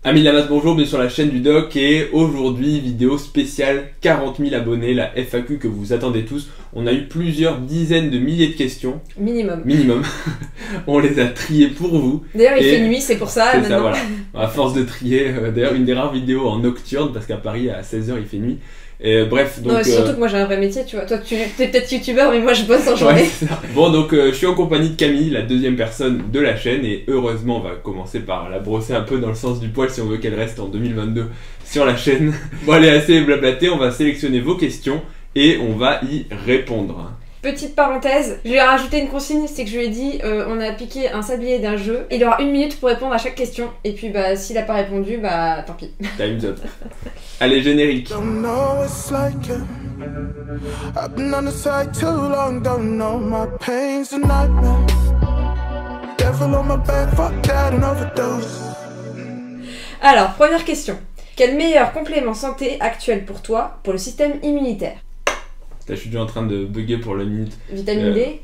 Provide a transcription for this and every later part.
Amis de la masse, bonjour, bienvenue sur la chaîne du Doc et aujourd'hui vidéo spéciale 40 000 abonnés, la FAQ que vous attendez tous. On a eu plusieurs dizaines de milliers de questions. Minimum. On les a triées pour vous. D'ailleurs il fait nuit, c'est pour ça. C'est ça, voilà. À force de trier, d'ailleurs une des rares vidéos en nocturne parce qu'à Paris à 16 h il fait nuit. Et bref, donc. Non, surtout que moi j'ai un vrai métier, tu vois. Toi, tu es peut-être youtubeur, mais moi je bosse en journée. Ouais, bon, donc je suis en compagnie de Camille, la deuxième personne de la chaîne, et heureusement, on va commencer par la brosser un peu dans le sens du poil si on veut qu'elle reste en 2022 sur la chaîne. Bon, allez, assez blablaté, on va sélectionner vos questions et on va y répondre. Petite parenthèse, je lui ai rajouté une consigne, c'est que je lui ai dit on a piqué un sablier d'un jeu, il aura 1 minute pour répondre à chaque question, et puis bah s'il a pas répondu, bah tant pis. Time's up. Allez, générique. Alors, première question. Quel meilleur complément santé actuel pour toi, pour le système immunitaire? Là, je suis déjà en train de bugger pour la minute. Vitamine D?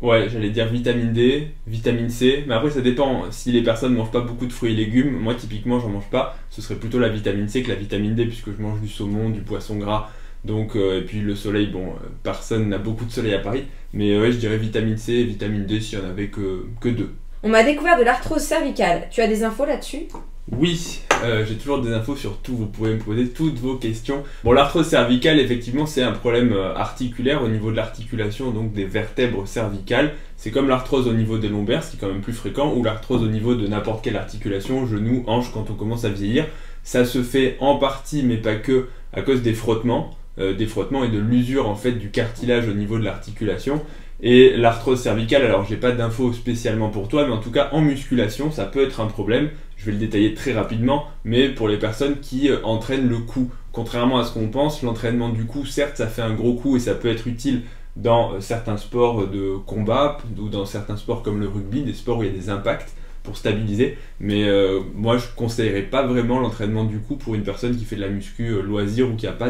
Ouais, j'allais dire vitamine D, vitamine C, mais après ça dépend. Si les personnes mangent pas beaucoup de fruits et légumes, moi typiquement j'en mange pas, ce serait plutôt la vitamine C que la vitamine D puisque je mange du saumon, du poisson gras, donc et puis le soleil, bon, personne n'a beaucoup de soleil à Paris, mais ouais, je dirais vitamine C et vitamine D s'il y en avait que deux. On m'a découvert de l'arthrose cervicale, tu as des infos là-dessus? Oui, j'ai toujours des infos sur tout, vous pouvez me poser toutes vos questions. Bon, l'arthrose cervicale, effectivement, c'est un problème articulaire au niveau de l'articulation, donc des vertèbres cervicales. C'est comme l'arthrose au niveau des lombaires, ce qui est quand même plus fréquent, ou l'arthrose au niveau de n'importe quelle articulation, genou, hanche, quand on commence à vieillir. Ça se fait en partie, mais pas que, à cause des frottements et de l'usure en fait du cartilage au niveau de l'articulation. Et l'arthrose cervicale, alors j'ai pas d'infos spécialement pour toi, mais en tout cas en musculation, ça peut être un problème. Je vais le détailler très rapidement, mais pour les personnes qui entraînent le cou. Contrairement à ce qu'on pense, l'entraînement du cou, certes, ça fait un gros coup et ça peut être utile dans certains sports de combat ou dans certains sports comme le rugby, des sports où il y a des impacts pour stabiliser. Mais moi, je conseillerais pas vraiment l'entraînement du cou pour une personne qui fait de la muscu loisir ou qui n'a pas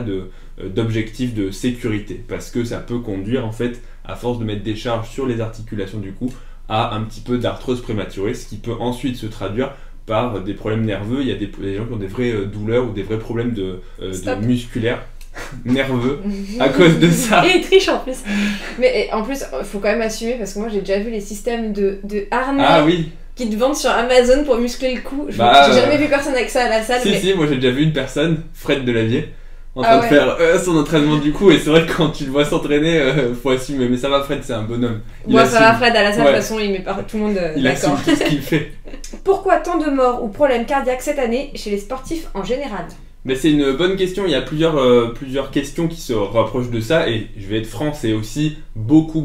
d'objectif de sécurité, parce que ça peut conduire en fait, à force de mettre des charges sur les articulations du cou, à un petit peu d'arthrose prématurée, ce qui peut ensuite se traduire par des problèmes nerveux. Il y a des gens qui ont des vraies douleurs ou des vrais problèmes de musculaires nerveux à cause de ça. Et il triche en plus. Mais en plus, faut quand même assumer, parce que moi j'ai déjà vu les systèmes de harnais qui te vendent sur Amazon pour muscler le cou. J'ai jamais vu personne avec ça à la salle. Si, moi j'ai déjà vu une personne, Fred Delavier, en train de faire son entraînement du cou, et c'est vrai que quand tu le vois s'entraîner, faut assumer. Mais ça va, Fred, c'est un bonhomme. Moi ça va, Fred, à la salle, de toute façon il met pas tout le monde il assume tout ce qu'il fait. Pourquoi tant de morts ou problèmes cardiaques cette année chez les sportifs en général? Mais c'est une bonne question, il y a plusieurs questions qui se rapprochent de ça, et je vais être franc, c'est aussi beaucoup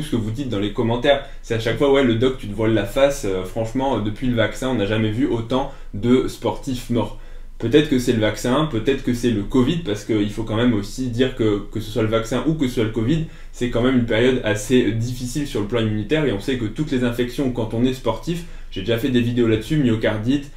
ce que vous dites dans les commentaires. C'est à chaque fois, ouais, le doc, tu te voiles la face, franchement, depuis le vaccin, on n'a jamais vu autant de sportifs morts. Peut-être que c'est le vaccin, peut-être que c'est le Covid, parce qu'il faut quand même aussi dire que ce soit le vaccin ou que ce soit le Covid, c'est quand même une période assez difficile sur le plan immunitaire, et on sait que toutes les infections, quand on est sportif, j'ai déjà fait des vidéos là-dessus, myocardite,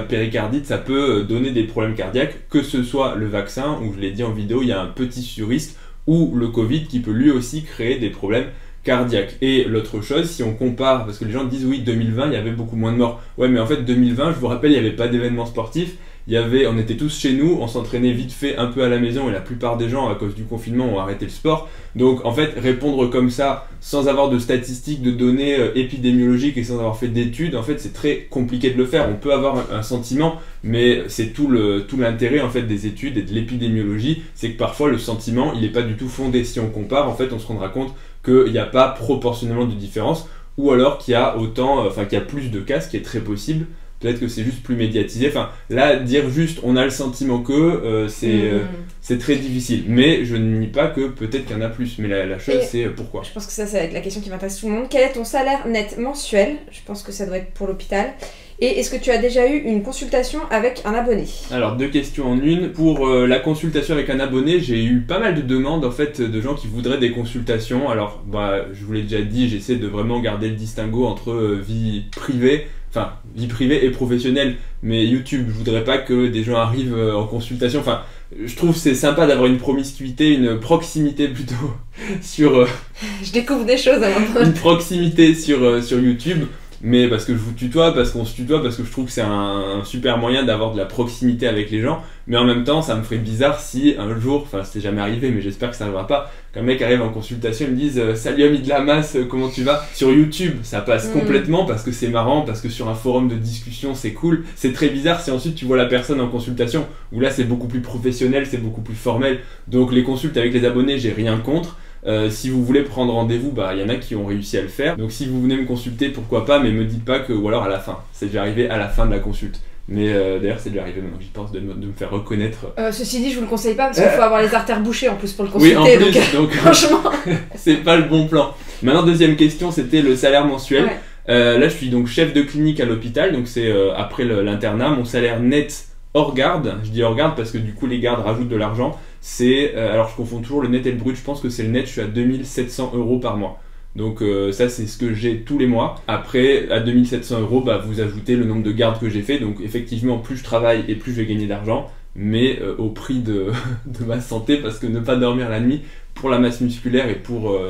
péricardite, ça peut donner des problèmes cardiaques, que ce soit le vaccin, ou je l'ai dit en vidéo, il y a un petit sur-risque, ou le Covid qui peut lui aussi créer des problèmes cardiaques. Et l'autre chose, si on compare, parce que les gens disent oui, 2020 il y avait beaucoup moins de morts. Ouais, mais en fait 2020, je vous rappelle, il n'y avait pas d'événements sportifs. On était tous chez nous, on s'entraînait vite fait un peu à la maison, et la plupart des gens, à cause du confinement, ont arrêté le sport. Donc en fait, répondre comme ça, sans avoir de statistiques, de données épidémiologiques et sans avoir fait d'études, en fait c'est très compliqué de le faire. On peut avoir un sentiment, mais c'est tout l'intérêt en fait des études et de l'épidémiologie, c'est que parfois le sentiment, il n'est pas du tout fondé. Si on compare, en fait on se rendra compte qu'il n'y a pas proportionnellement de différence, ou alors qu'il y a qu'il y a plus de cas, ce qui est très possible. Peut-être que c'est juste plus médiatisé. Enfin, là, dire juste on a le sentiment que c'est très difficile. Mais je ne nie pas que peut-être qu'il y en a plus. Mais la chose, c'est pourquoi. Je pense que ça va être la question qui m'intéresse tout le monde. Quel est ton salaire net mensuel? Je pense que ça doit être pour l'hôpital. Et est-ce que tu as déjà eu une consultation avec un abonné? Alors, 2 questions en une. Pour la consultation avec un abonné, j'ai eu pas mal de demandes en fait de gens qui voudraient des consultations. Alors, je vous l'ai déjà dit, j'essaie de vraiment garder le distinguo entre vie privée et professionnelle, mais YouTube, je voudrais pas que des gens arrivent en consultation. Enfin, je trouve c'est sympa d'avoir une promiscuité, une proximité plutôt sur... Je découvre des choses à une proximité sur YouTube. mais parce que je vous tutoie, parce qu'on se tutoie, parce que je trouve que c'est un super moyen d'avoir de la proximité avec les gens, mais en même temps ça me ferait bizarre si un jour, enfin c'est jamais arrivé mais j'espère que ça n'arrivera pas, qu'un mec arrive en consultation et me dise salut ami de la masse, comment tu vas? Sur YouTube ça passe complètement parce que c'est marrant, parce que sur un forum de discussion c'est cool. C'est très bizarre si ensuite tu vois la personne en consultation, où là c'est beaucoup plus professionnel, c'est beaucoup plus formel. Donc les consultes avec les abonnés, j'ai rien contre. Si vous voulez prendre rendez-vous, bah il y en a qui ont réussi à le faire. Donc si vous venez me consulter, pourquoi pas, mais me dites pas que, ou alors à la fin. C'est déjà arrivé à la fin de la consulte. Mais d'ailleurs c'est déjà arrivé maintenant que j'y pense de me faire reconnaître. Ceci dit, je vous le conseille pas parce qu'il faut avoir les artères bouchées en plus pour le consulter. Oui, en plus, donc franchement, c'est pas le bon plan. Maintenant deuxième question, c'était le salaire mensuel. Ouais. Là je suis donc chef de clinique à l'hôpital, donc c'est après l'internat. Mon salaire net hors garde, je dis hors garde parce que du coup les gardes rajoutent de l'argent, c'est, alors je confonds toujours le net et le brut, je pense que c'est le net, je suis à 2700 € par mois. Donc ça c'est ce que j'ai tous les mois. Après à 2700 €, bah, vous ajoutez le nombre de gardes que j'ai fait, donc effectivement plus je travaille et plus je vais gagner d'argent, mais au prix de ma santé, parce que ne pas dormir la nuit pour la masse musculaire et pour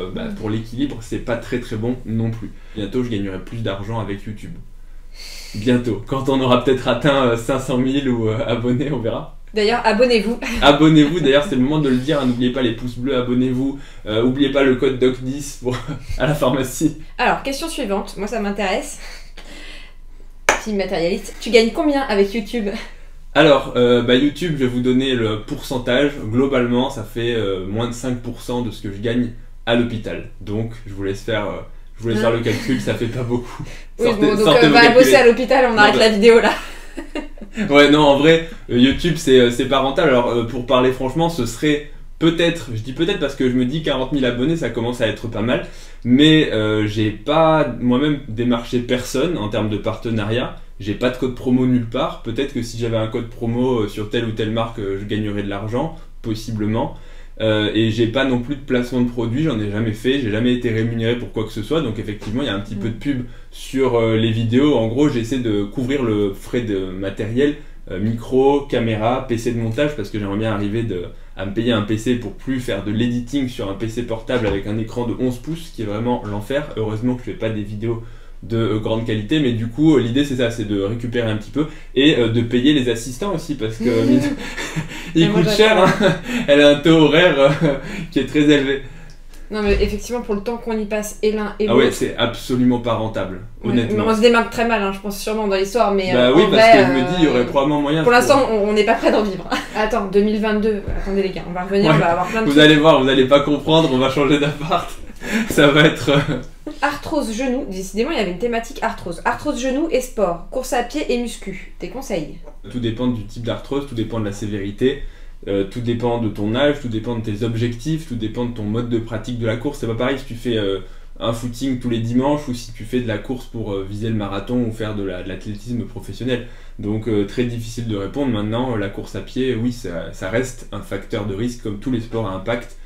l'équilibre, c'est pas très très bon non plus. Bientôt je gagnerai plus d'argent avec YouTube. Bientôt, quand on aura peut-être atteint 500 000 ou abonnés, on verra. D'ailleurs, abonnez-vous. Abonnez-vous, d'ailleurs c'est le moment de le dire, hein, n'oubliez pas les pouces bleus, abonnez-vous, n'oubliez pas le code DOC10 à la pharmacie. Alors, question suivante, moi ça m'intéresse. Petit matérialiste, tu gagnes combien avec YouTube? Alors, YouTube, je vais vous donner le pourcentage, globalement ça fait moins de 5% de ce que je gagne à l'hôpital. Donc je vous laisse faire... le calcul, ça fait pas beaucoup. Oui, bon, donc va bosser à l'hôpital, on arrête la vidéo là. Ouais, non, en vrai, YouTube c'est pas rentable. Alors pour parler franchement, ce serait peut-être, je dis peut-être parce que je me dis 40 000 abonnés, ça commence à être pas mal. Mais j'ai pas moi-même démarché personne en termes de partenariat. J'ai pas de code promo nulle part. Peut-être que si j'avais un code promo sur telle ou telle marque, je gagnerais de l'argent, possiblement. Et j'ai pas non plus de placement de produit, j'en ai jamais fait, j'ai jamais été rémunéré pour quoi que ce soit, donc effectivement il y a un petit peu de pub sur les vidéos. En gros j'essaie de couvrir le frais de matériel, micro, caméra, PC de montage, parce que j'aimerais bien arriver à me payer un PC pour plus faire de l'editing sur un PC portable avec un écran de 11 pouces, qui est vraiment l'enfer. Heureusement que je fais pas des vidéos de grande qualité, mais du coup l'idée c'est ça, c'est de récupérer un petit peu et de payer les assistants aussi, parce que il coûte cher, hein. Elle a un taux horaire qui est très élevé. Non mais effectivement pour le temps qu'on y passe et l'un et l'autre. Ah ouais, c'est absolument pas rentable, honnêtement. Mais on se démarque très mal, hein, je pense sûrement dans l'histoire, mais bah oui, parce que je me dis il y aurait probablement moyen. Pour l'instant on n'est pas prêt d'en vivre. Attends, 2022, attendez les gars, on va revenir, on va avoir plein de Vous allez voir, vous allez pas comprendre, on va changer d'appart. Ça va être... Arthrose genou, décidément il y avait une thématique arthrose. Arthrose genou et sport, course à pied et muscu. Tes conseils? Tout dépend du type d'arthrose, tout dépend de la sévérité, tout dépend de ton âge, tout dépend de tes objectifs, tout dépend de ton mode de pratique de la course. C'est pas pareil si tu fais un footing tous les dimanches ou si tu fais de la course pour viser le marathon ou faire de l'athlétisme professionnel. Donc très difficile de répondre. Maintenant, la course à pied, oui, ça reste un facteur de risque comme tous les sports à impact.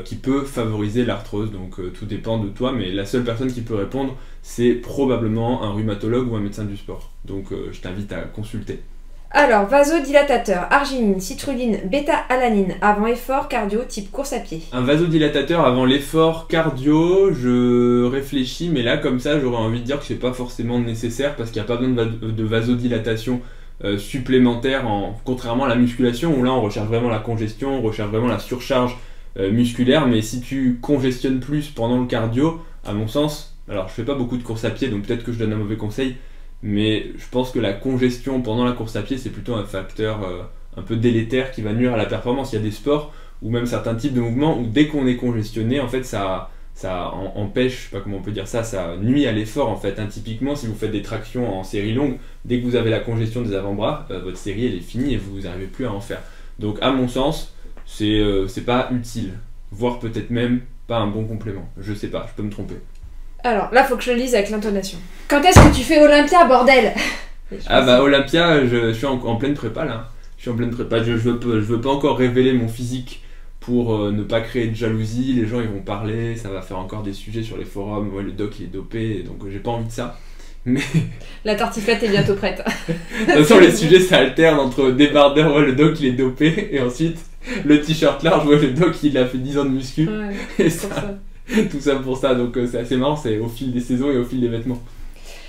Qui peut favoriser l'arthrose, donc tout dépend de toi, mais la seule personne qui peut répondre c'est probablement un rhumatologue ou un médecin du sport, donc je t'invite à consulter. Alors, vasodilatateur, arginine, citrulline, bêta-alanine, avant effort cardio type course à pied. Un vasodilatateur avant l'effort cardio, je réfléchis, mais là comme ça j'aurais envie de dire que c'est pas forcément nécessaire parce qu'il n'y a pas besoin de vasodilatation supplémentaire, contrairement à la musculation où là on recherche vraiment la congestion, on recherche vraiment la surcharge musculaire, mais si tu congestionnes plus pendant le cardio, à mon sens, alors je fais pas beaucoup de course à pied donc peut-être que je donne un mauvais conseil, mais je pense que la congestion pendant la course à pied c'est plutôt un facteur un peu délétère qui va nuire à la performance. Il y a des sports ou même certains types de mouvements où dès qu'on est congestionné en fait ça empêche, je sais pas comment on peut dire ça nuit à l'effort en fait, hein. Typiquement si vous faites des tractions en série longue, dès que vous avez la congestion des avant-bras, votre série elle est finie et vous n'arrivez plus à en faire. Donc à mon sens c'est pas utile, voire peut-être même pas un bon complément, je sais pas, je peux me tromper. Alors là faut que je le lise avec l'intonation. Quand est-ce que tu fais Olympia, bordel? Ah bah Olympia, je suis en pleine prépa là, je suis en pleine prépa, je veux pas encore révéler mon physique pour ne pas créer de jalousie, les gens ils vont parler, ça va faire encore des sujets sur les forums, ouais le doc il est dopé, donc j'ai pas envie de ça. Mais... La tartiflette est bientôt prête. De toute façon les sujets ça alterne entre débardeur, ouais le doc il est dopé, et ensuite le t-shirt large, ouais le doc il a fait 10 ans de muscu, ouais, et ça, tout ça pour ça, donc c'est assez marrant, c'est au fil des saisons et au fil des vêtements.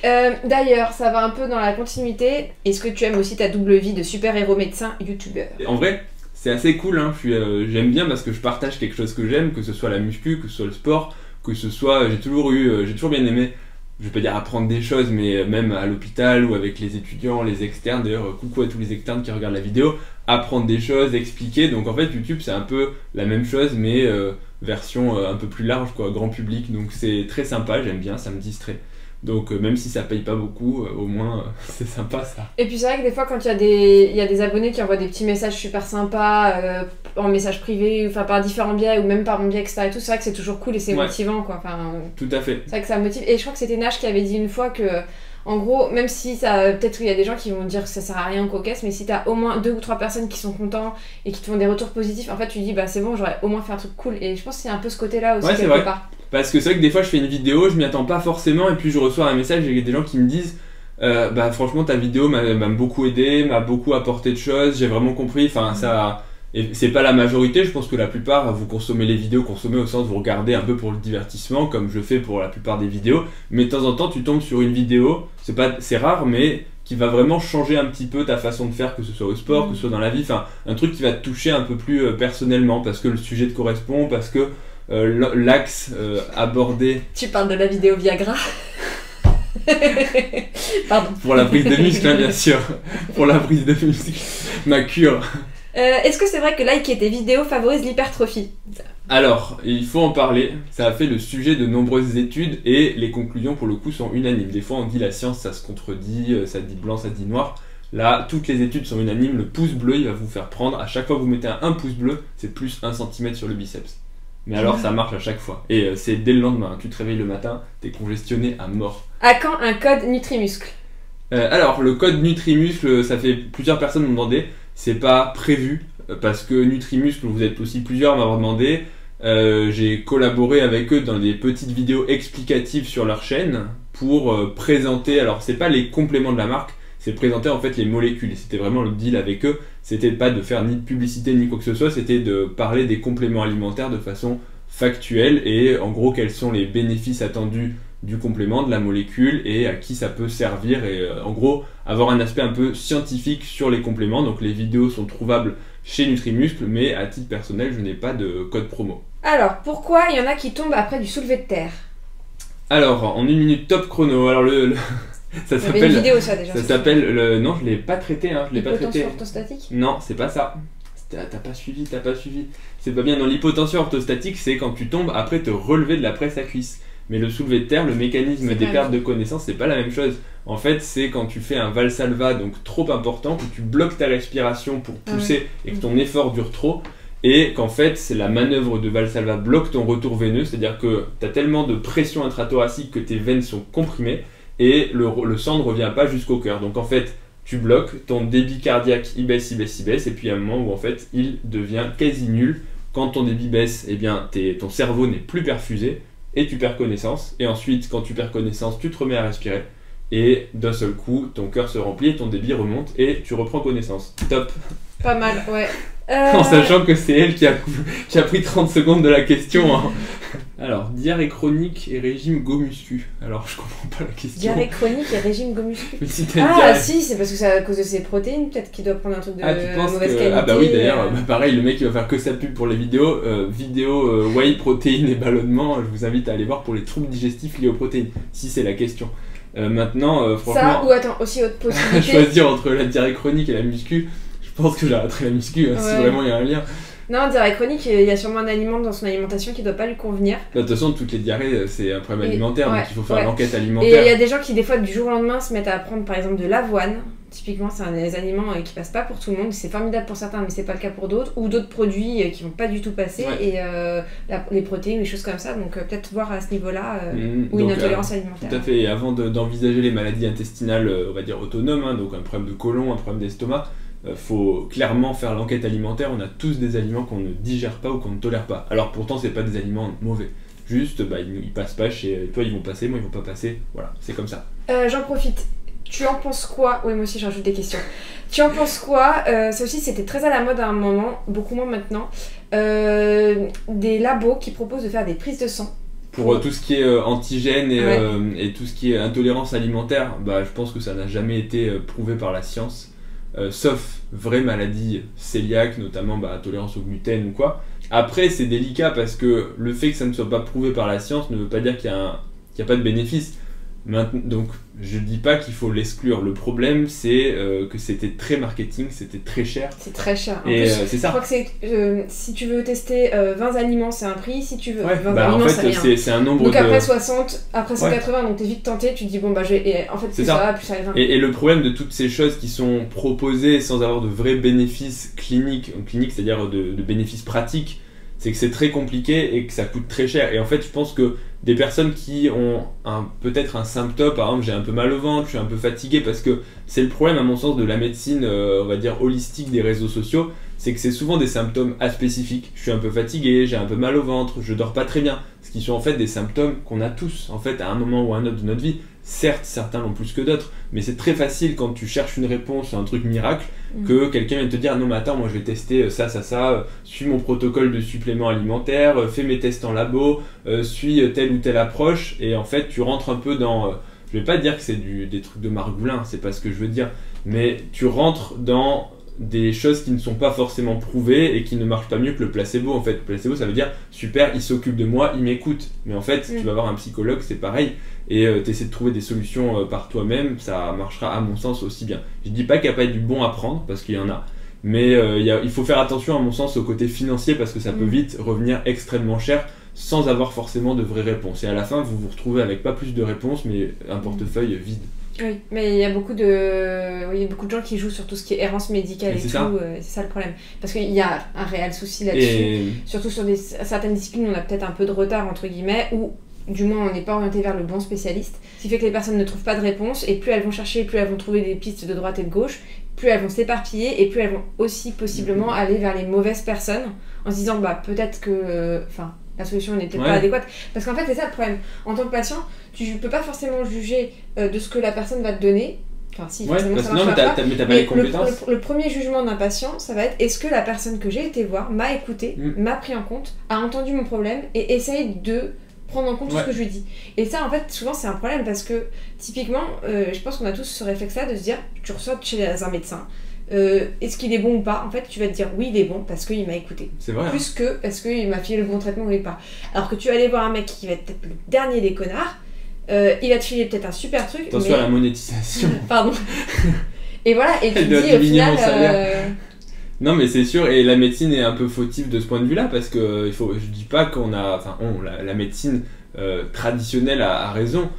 D'ailleurs, ça va un peu dans la continuité. Est-ce que tu aimes aussi ta double vie de super-héros médecin youtubeur? En vrai, c'est assez cool, hein. J'aime bien parce que je partage quelque chose que j'aime, que ce soit la muscu, que ce soit le sport, que ce soit... J'ai toujours bien aimé, je vais pas dire apprendre des choses, mais même à l'hôpital ou avec les étudiants, les externes, d'ailleurs coucou à tous les externes qui regardent la vidéo, apprendre des choses, expliquer. Donc en fait YouTube c'est un peu la même chose mais version un peu plus large, quoi, grand public. Donc c'est très sympa, j'aime bien, ça me distrait. Donc même si ça paye pas beaucoup, au moins c'est sympa ça. Et puis c'est vrai que des fois quand il y a des abonnés qui envoient des petits messages super sympas en message privé, enfin par différents biais ou même par mon biais etc. et tout, c'est vrai que c'est toujours cool et c'est motivant quoi. Enfin, tout à fait. C'est vrai que ça motive. Et je crois que c'était Nash qui avait dit une fois que en gros, même si ça, peut-être qu'il y a des gens qui vont dire que ça sert à rien cocasse, mais si t'as au moins 2 ou 3 personnes qui sont contents et qui te font des retours positifs, en fait tu dis bah c'est bon, j'aurais au moins fait un truc cool. Et je pense qu'il y a un peu ce côté-là aussi quelque part. Parce que c'est vrai que des fois je fais une vidéo, je m'y attends pas forcément et puis je reçois un message et des gens qui me disent bah franchement ta vidéo m'a beaucoup aidé, m'a beaucoup apporté de choses, j'ai vraiment compris, enfin ça... Et c'est pas la majorité, je pense que la plupart vous consommez les vidéos, consommez au sens vous regardez un peu pour le divertissement comme je fais pour la plupart des vidéos, mais de temps en temps tu tombes sur une vidéo, c'est rare mais qui va vraiment changer un petit peu ta façon de faire, que ce soit au sport, que ce soit dans la vie, enfin un truc qui va te toucher un peu plus personnellement parce que le sujet te correspond, parce que l'axe abordé... Tu parles de la vidéo Viagra? Pardon. Pour la prise de muscle, hein, bien sûr. Pour la prise de muscle. Ma cure. Est-ce que c'est vrai que liker tes vidéos favorise l'hypertrophie? Alors, il faut en parler. Ça a fait le sujet de nombreuses études et les conclusions pour le coup sont unanimes. Des fois on dit la science ça se contredit, ça dit blanc, ça dit noir. Là, toutes les études sont unanimes. Le pouce bleu, il va vous faire prendre. À chaque fois que vous mettez un pouce bleu, c'est plus 1 cm sur le biceps. Mais alors ça marche à chaque fois. Et c'est dès le lendemain. Tu te réveilles le matin, t'es congestionné à mort. À quand un code Nutrimuscle? Alors, le code Nutrimuscle, ça fait plusieurs personnes m'ont demandé. C'est pas prévu parce que Nutrimuscle, vous êtes aussi plusieurs à m'avoir demandé. J'ai collaboré avec eux dans des petites vidéos explicatives sur leur chaîne pour présenter. Alors, c'est pas les compléments de la marque, c'est présenter en fait les molécules. Et c'était vraiment le deal avec eux. C'était pas de faire ni de publicité ni quoi que ce soit, c'était de parler des compléments alimentaires de façon factuelle et en gros quels sont les bénéfices attendus du complément, de la molécule et à qui ça peut servir et en gros avoir un aspect un peu scientifique sur les compléments. Donc les vidéos sont trouvables chez Nutrimuscle mais à titre personnel je n'ai pas de code promo. Alors pourquoi il y en a qui tombent après du soulevé de terre? Alors en 1 minute top chrono, alors ça s'appelle une vidéo ça déjà. Ça s'appelle non je l'ai pas traité hein, je l'ai pas traité. L'hypotension orthostatique? Non c'est pas ça. T'as pas suivi. C'est pas bien. Dans l'hypotension orthostatique c'est quand tu tombes après te relever de la presse à cuisse. Mais le soulevé de terre, le mécanisme des pertes de connaissance, c'est pas la même chose. En fait, c'est quand tu fais un Valsalva donc trop important, que tu bloques ta respiration pour pousser et que ton effort dure trop, et qu'en fait, c'est la manœuvre de Valsalva bloque ton retour veineux, c'est-à-dire que tu as tellement de pression intrathoracique que tes veines sont comprimées et le sang ne revient pas jusqu'au cœur. Donc en fait, tu bloques, ton débit cardiaque il baisse, et puis à un moment où en fait, il devient quasi nul. Quand ton débit baisse, eh bien, ton cerveau n'est plus perfusé, et tu perds connaissance, et ensuite quand tu perds connaissance tu te remets à respirer et d'un seul coup ton cœur se remplit et ton débit remonte et tu reprends connaissance. Top. Pas mal, ouais. En sachant que c'est elle qui a pris 30 secondes de la question hein. Alors, diarrhée chronique et régime go-muscu. Alors, je comprends pas la question. Diarrhée chronique et régime go-muscu. Si si, c'est parce que c'est à cause de ses protéines, peut-être qu'il doit prendre un truc de mauvaise qualité. Ah bah oui, d'ailleurs, pareil, le mec il va faire que sa pub pour les vidéos. Whey, protéines et ballonnement, je vous invite à aller voir pour les troubles digestifs liés aux protéines, si c'est la question. Maintenant, franchement... Ça, ou attends, aussi autre possibilité... choisir entre la diarrhée chronique et la muscu, je pense que j'arrêterai la muscu, si vraiment il y a un lien. Non, diarrhée chronique, il y a sûrement un aliment dans son alimentation qui ne doit pas lui convenir. De toute façon, toutes les diarrhées, c'est un problème alimentaire, donc il faut faire l'enquête Et alimentaire. il y a des gens qui, des fois, du jour au lendemain, se mettent à prendre par exemple de l'avoine. Typiquement, c'est un des aliments qui passe pas pour tout le monde. C'est formidable pour certains, mais c'est pas le cas pour d'autres. Ou d'autres produits qui vont pas du tout passer. Et les protéines, les choses comme ça. Donc peut-être voir à ce niveau-là ou une intolérance alimentaire. Tout à fait. Et avant d'envisager les maladies intestinales, on va dire autonomes, hein, donc un problème de côlon, un problème d'estomac, faut clairement faire l'enquête alimentaire. On a tous des aliments qu'on ne digère pas ou qu'on ne tolère pas. Alors pourtant, c'est pas des aliments mauvais. Juste, ils passent pas chez toi, ils vont passer, moi ils vont pas passer. Voilà, c'est comme ça. J'en profite. Tu en penses quoi? Oui, moi aussi je rajoute des questions. Tu en penses quoi? Ça aussi c'était très à la mode à un moment, beaucoup moins maintenant. Des labos qui proposent de faire des prises de sang Pour tout ce qui est antigène et tout ce qui est intolérance alimentaire, bah, je pense que ça n'a jamais été prouvé par la science, sauf vraie maladie cœliaque, notamment intolérance au gluten ou quoi. Après, c'est délicat parce que le fait que ça ne soit pas prouvé par la science ne veut pas dire qu'il y a pas de bénéfice. Donc, je dis pas qu'il faut l'exclure. Le problème, c'est que c'était très marketing, c'était très cher. C'est très cher. En et plus, c'est ça. Je crois que c'est si tu veux tester 20 aliments, c'est un prix. Si tu veux 20 aliments, en c'est fait, rien. c'est un nombre donc de... après 60, après 180, donc t'es vite tenté. Tu te dis bon bah je vais. Et en fait, c'est ça. Plus ça arrive. Et le problème de toutes ces choses qui sont proposées sans avoir de vrais bénéfices cliniques, c'est-à-dire de bénéfices pratiques, c'est que c'est très compliqué et que ça coûte très cher. Et en fait, je pense que des personnes qui ont peut-être un symptôme, par exemple j'ai un peu mal au ventre, je suis un peu fatigué, parce que c'est le problème à mon sens de la médecine, on va dire holistique des réseaux sociaux, c'est que c'est souvent des symptômes aspécifiques. Je suis un peu fatigué, j'ai un peu mal au ventre, je dors pas très bien, ce qui sont en fait des symptômes qu'on a tous en fait à un moment ou à un autre de notre vie. Certes, certains l'ont plus que d'autres, mais c'est très facile quand tu cherches une réponse à un truc miracle que quelqu'un vienne te dire non mais attends, moi je vais tester ça, suis mon protocole de suppléments alimentaires, fais mes tests en labo, suis telle ou telle approche, et en fait tu rentres un peu dans, je vais pas dire que c'est des trucs de margoulin, c'est pas ce que je veux dire, mais tu rentres dans des choses qui ne sont pas forcément prouvées et qui ne marchent pas mieux que le placebo. En fait, le placebo, ça veut dire super, il s'occupe de moi, il m'écoute. Mais en fait, tu vas voir un psychologue, c'est pareil. Et tu essaies de trouver des solutions par toi-même, ça marchera à mon sens aussi bien. Je dis pas qu'il n'y a pas du bon à prendre, parce qu'il y en a. Mais il faut faire attention à mon sens au côté financier, parce que ça peut vite revenir extrêmement cher sans avoir forcément de vraies réponses. Et à la fin, vous vous retrouvez avec pas plus de réponses, mais un portefeuille vide. Oui, mais il y a beaucoup de gens qui jouent sur tout ce qui est errance médicale et tout, c'est ça le problème. Parce qu'il y a un réel souci là-dessus, surtout sur certaines disciplines où on a peut-être un peu de retard, entre guillemets, ou du moins on n'est pas orienté vers le bon spécialiste, ce qui fait que les personnes ne trouvent pas de réponse, et plus elles vont chercher, plus elles vont trouver des pistes de droite et de gauche, plus elles vont s'éparpiller, et plus elles vont aussi possiblement aller vers les mauvaises personnes, en se disant peut-être que... la solution n'était pas adéquate. Parce qu'en fait, c'est ça le problème. En tant que patient, tu peux pas forcément juger de ce que la personne va te donner. Enfin, si, forcément, ça marche pas. Mais t'as pas les compétences. Le premier jugement d'un patient, ça va être est-ce que la personne que j'ai été voir m'a écouté, m'a pris en compte, a entendu mon problème et essaye de prendre en compte tout ce que je lui dis. Et ça, en fait, souvent, c'est un problème parce que, typiquement, je pense qu'on a tous ce réflexe-là de se dire tu ressors chez un médecin. Est-ce qu'il est bon ou pas? En fait, tu vas te dire oui, il est bon parce qu'il m'a écouté. C'est vrai. Plus que parce qu'il m'a filé le bon traitement ou pas. Alors que tu vas aller voir un mec qui va être peut-être le dernier des connards, il va te filer peut-être un super truc. Attention à la monétisation. Pardon. Et voilà, et tu te dis au final. Non, mais c'est sûr, et la médecine est un peu fautive de ce point de vue-là, parce que je dis pas qu'on a. Enfin, la médecine traditionnelle a raison.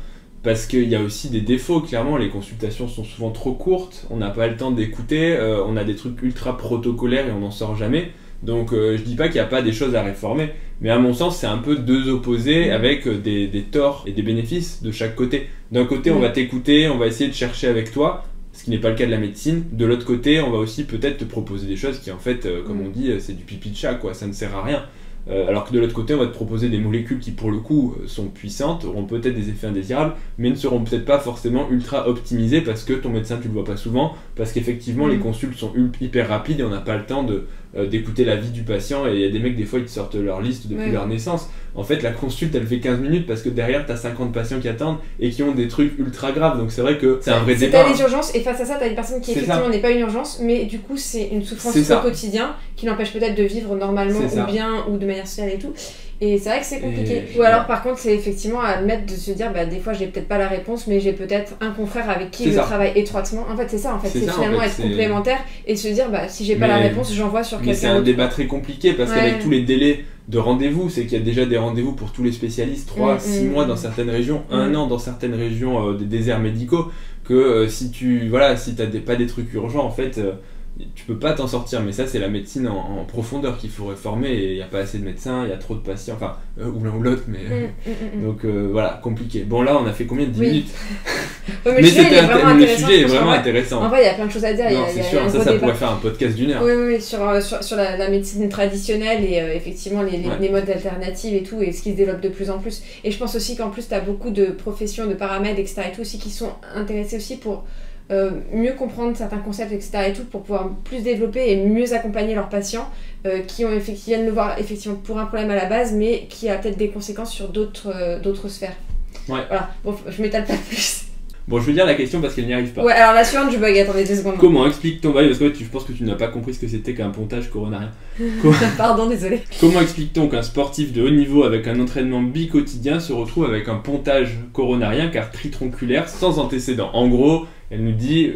Parce qu'il y a aussi des défauts, clairement, les consultations sont souvent trop courtes, on n'a pas le temps d'écouter, on a des trucs ultra protocolaires et on n'en sort jamais. Donc je dis pas qu'il n'y a pas des choses à réformer, mais à mon sens c'est un peu deux opposés avec des torts et des bénéfices de chaque côté. D'un côté on va t'écouter, on va essayer de chercher avec toi, ce qui n'est pas le cas de la médecine. De l'autre côté on va aussi peut-être te proposer des choses qui en fait, comme on dit, c'est du pipi de chat quoi, ça ne sert à rien. Alors que de l'autre côté on va te proposer des molécules qui pour le coup sont puissantes, auront peut-être des effets indésirables, mais ne seront peut-être pas forcément ultra optimisées parce que ton médecin tu le vois pas souvent, parce qu'effectivement les consultes sont hyper rapides et on n'a pas le temps d'écouter la vie du patient, et il y a des mecs des fois ils te sortent leur liste depuis leur naissance. En fait la consulte elle fait 15 minutes parce que derrière t'as 50 patients qui attendent et qui ont des trucs ultra graves, donc c'est vrai que c'est un vrai débat. T'as des urgences et face à ça t'as une personne qui effectivement n'est pas une urgence, mais du coup c'est une souffrance au quotidien qui l'empêche peut-être de vivre normalement ou bien ou de manière sociale et tout. Et c'est vrai que c'est compliqué. Ou alors par contre c'est effectivement à admettre de se dire des fois j'ai peut-être pas la réponse, mais j'ai peut-être un confrère avec qui je travaille étroitement. En fait c'est ça, c'est finalement être complémentaire et se dire si j'ai pas la réponse j'envoie sur quelqu'un. Mais c'est un débat très compliqué parce qu'avec tous les délais de rendez-vous, c'est qu'il y a déjà des rendez-vous pour tous les spécialistes, 3-6 mois dans certaines régions, 1 an dans certaines régions, des déserts médicaux, que si t'as pas des trucs urgents en fait tu peux pas t'en sortir. Mais ça c'est la médecine en profondeur qu'il faut réformer, et il n'y a pas assez de médecins, il y a trop de patients, enfin ou l'un ou l'autre, mais donc voilà, compliqué. Bon là on a fait combien de 10 minutes mais le sujet est vraiment intéressant. En vrai il y a plein de choses à dire. Non, c'est sûr, ça pourrait faire un podcast d'1 heure. Oui, sur la médecine traditionnelle et effectivement les modes alternatives et tout, et ce qui se développe de plus en plus. Et je pense aussi qu'en plus tu as beaucoup de professions, de paramètres, etc. et tout aussi qui sont intéressés aussi pour mieux comprendre certains concepts, etc. et tout, pour pouvoir plus développer et mieux accompagner leurs patients qui viennent le voir effectivement pour un problème à la base, mais qui a peut-être des conséquences sur d'autres sphères. Ouais. Voilà, bon, je m'étale pas plus. Bon, je veux dire la question parce qu'elle n'y arrive pas. Ouais, alors la suivante, je bug, attendez 2 secondes. Comment explique-t-on, parce que je pense que tu n'as pas compris ce que c'était qu'un pontage coronarien. Pardon, désolé. Comment explique-t-on qu'un sportif de haut niveau avec un entraînement bi-quotidien se retrouve avec un pontage coronarien car tritronculaire sans antécédent? En gros, elle nous dit,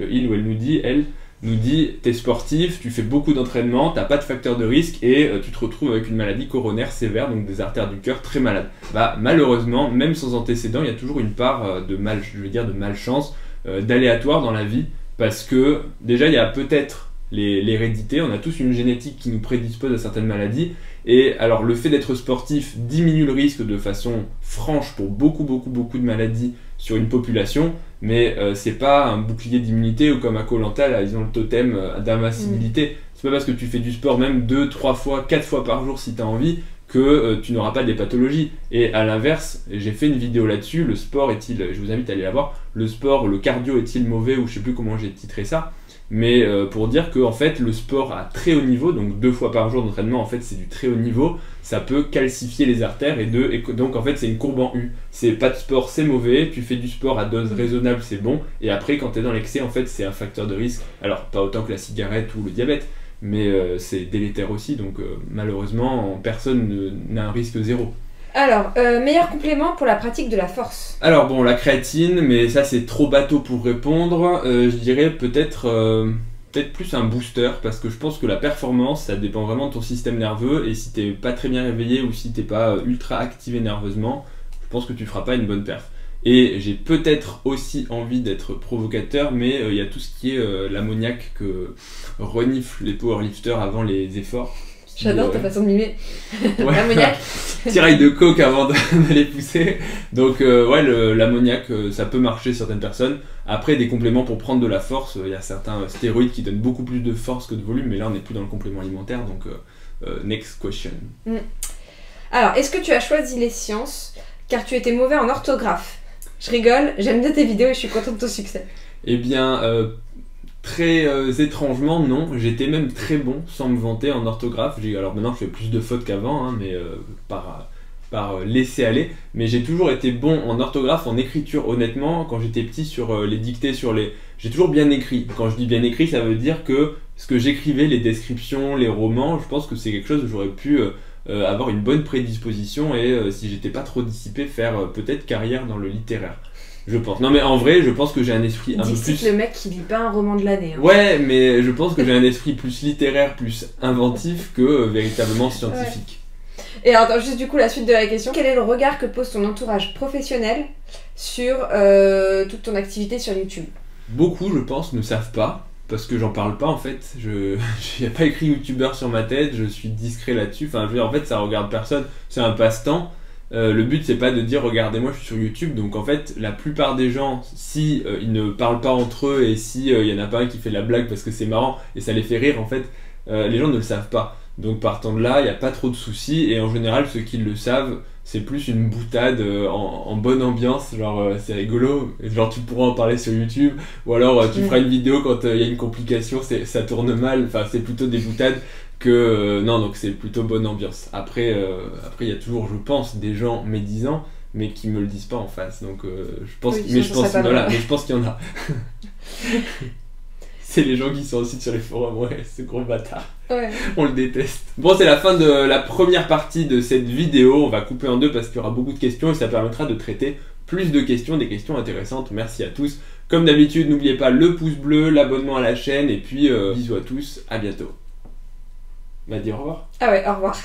elle nous dit, t'es sportif, tu fais beaucoup d'entraînement, t'as pas de facteur de risque et tu te retrouves avec une maladie coronaire sévère, donc des artères du cœur très malades. Bah malheureusement, même sans antécédent, il y a toujours une part de malchance, d'aléatoire dans la vie, parce que déjà il y a peut-être l'hérédité, on a tous une génétique qui nous prédispose à certaines maladies, et alors le fait d'être sportif diminue le risque de façon franche pour beaucoup de maladies sur une population, mais c'est pas un bouclier d'immunité ou comme à Koh Lanta, là ils ont le totem d'invincibilité. C'est pas parce que tu fais du sport même 2, 3 fois, 4 fois par jour si tu as envie que tu n'auras pas des pathologies. Et à l'inverse, j'ai fait une vidéo là-dessus, le sport est-il, je vous invite à aller la voir, le cardio est-il mauvais, ou je sais plus comment j'ai titré ça, mais pour dire que en fait le sport à très haut niveau, donc 2 fois par jour d'entraînement, en fait c'est du très haut niveau, ça peut calcifier les artères et donc en fait c'est une courbe en U. C'est pas de sport, c'est mauvais, tu fais du sport à dose raisonnable, c'est bon, et après quand tu es dans l'excès, en fait c'est un facteur de risque, alors pas autant que la cigarette ou le diabète, mais c'est délétère aussi, donc malheureusement personne n'a un risque zéro. Alors, meilleur complément pour la pratique de la force? Alors bon, la créatine, mais ça c'est trop bateau pour répondre, je dirais peut-être plus un booster, parce que je pense que la performance, ça dépend vraiment de ton système nerveux, et si t'es pas très bien réveillé ou si t'es pas ultra activé nerveusement, je pense que tu feras pas une bonne perf. Et j'ai peut-être aussi envie d'être provocateur, mais il y a tout ce qui est l'ammoniac que reniflent les powerlifters avant les efforts. J'adore ta façon de mimer. Ouais. L'ammoniac. Tiraille de coke avant d'aller pousser. Donc ouais, l'ammoniac, ça peut marcher certaines personnes. Après, des compléments pour prendre de la force, il y a certains stéroïdes qui donnent beaucoup plus de force que de volume, mais là on n'est plus dans le complément alimentaire, donc next question. Alors, est-ce que tu as choisi les sciences car tu étais mauvais en orthographe? Je rigole, j'aime bien tes vidéos et je suis contente de ton succès. Eh bien, très étrangement, non. J'étais même très bon, sans me vanter, en orthographe. Alors maintenant, je fais plus de fautes qu'avant, hein, mais par laisser aller. Mais j'ai toujours été bon en orthographe, en écriture. Honnêtement, quand j'étais petit, sur les dictées, j'ai toujours bien écrit. Quand je dis bien écrit, ça veut dire que ce que j'écrivais, les descriptions, les romans, je pense que c'est quelque chose où j'aurais pu avoir une bonne prédisposition et si j'étais pas trop dissipé, faire peut-être carrière dans le littéraire. Je pense. Non mais en vrai, je pense que j'ai un esprit un peu plus... le mec qui lit pas un roman de l'année. Hein. Ouais, mais je pense que j'ai un esprit plus littéraire, plus inventif que véritablement scientifique. Ouais. Et alors, attends, juste du coup, la suite de la question. Quel est le regard que pose ton entourage professionnel sur toute ton activité sur YouTube? Beaucoup, je pense, ne savent pas. Parce que j'en parle pas en fait, je n'ai pas écrit youtubeur sur ma tête, je suis discret là-dessus, enfin je veux dire, en fait ça regarde personne, c'est un passe-temps. Le but c'est pas de dire regardez-moi je suis sur YouTube, donc en fait la plupart des gens, si ils ne parlent pas entre eux et si y en a pas un qui fait la blague parce que c'est marrant et ça les fait rire en fait, les gens ne le savent pas. Donc partant de là, il n'y a pas trop de soucis et en général ceux qui le savent, c'est plus une boutade en bonne ambiance, genre c'est rigolo, genre tu pourras en parler sur YouTube, ou alors tu feras une vidéo quand il y a une complication, ça tourne mal, enfin c'est plutôt des boutades que... non, donc c'est plutôt bonne ambiance. Après il y a toujours, je pense, des gens médisants, mais qui me le disent pas en face, donc je pense, oui, mais je pense qu'il y en a. C'est les gens qui sont aussi sur les forums, ouais, ce gros bâtard. Ouais. On le déteste. Bon, c'est la fin de la première partie de cette vidéo. On va couper en deux parce qu'il y aura beaucoup de questions et ça permettra de traiter plus de questions, des questions intéressantes. Merci à tous. Comme d'habitude, n'oubliez pas le pouce bleu, l'abonnement à la chaîne et puis bisous à tous, à bientôt. On va dire au revoir. Ah ouais, au revoir.